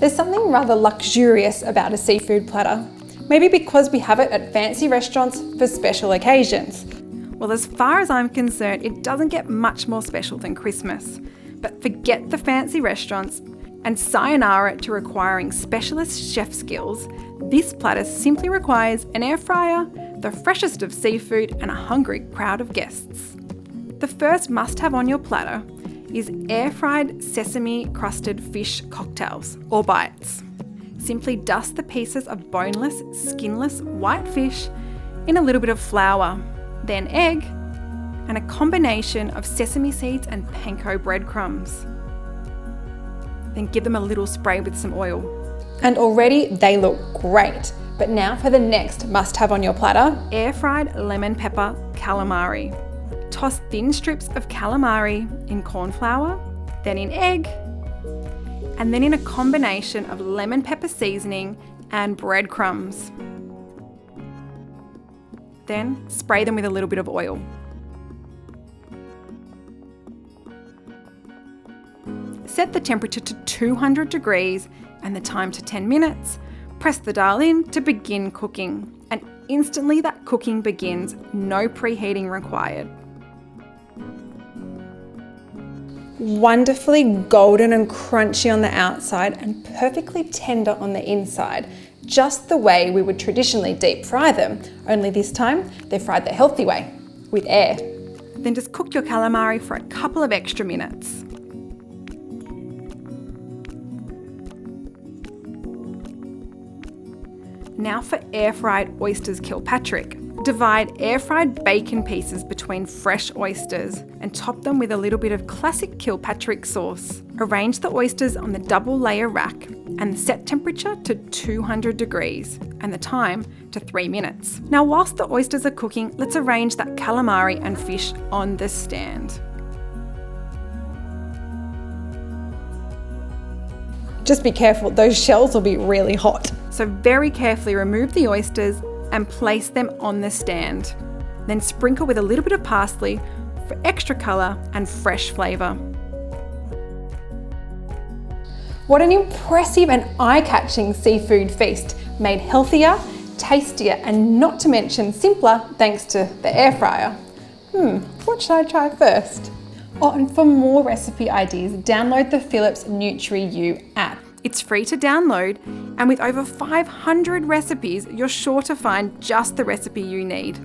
There's something rather luxurious about a seafood platter. Maybe because we have it at fancy restaurants for special occasions. Well, as far as I'm concerned, it doesn't get much more special than Christmas. But forget the fancy restaurants and sayonara to requiring specialist chef skills. This platter simply requires an air fryer, the freshest of seafood, and a hungry crowd of guests. The first must-have on your platter is air-fried sesame crusted fish cocktails, or bites. Simply dust the pieces of boneless, skinless white fish in a little bit of flour, then egg, and a combination of sesame seeds and panko breadcrumbs. Then give them a little spray with some oil. And already they look great. But now for the next must-have on your platter, air-fried lemon pepper calamari. Toss thin strips of calamari in corn flour, then in egg, and then in a combination of lemon pepper seasoning and breadcrumbs. Then spray them with a little bit of oil. Set the temperature to 200 degrees and the time to 10 minutes. Press the dial in to begin cooking, and instantly that cooking begins, no preheating required. Wonderfully golden and crunchy on the outside and perfectly tender on the inside, just the way we would traditionally deep fry them, only this time they're fried the healthy way, with air. Then just cook your calamari for a couple of extra minutes. Now for air-fried oysters Kilpatrick. Divide air-fried bacon pieces between fresh oysters and top them with a little bit of classic Kilpatrick sauce. Arrange the oysters on the double layer rack and the set temperature to 200 degrees and the time to 3 minutes. Now whilst the oysters are cooking, let's arrange that calamari and fish on the stand. Just be careful, those shells will be really hot. So very carefully remove the oysters and place them on the stand. Then sprinkle with a little bit of parsley for extra colour and fresh flavour. What an impressive and eye-catching seafood feast, made healthier, tastier, and not to mention simpler thanks to the air fryer. What should I try first? Oh, and for more recipe ideas, download the Philips NutriU app. It's free to download, and with over 500 recipes, you're sure to find just the recipe you need.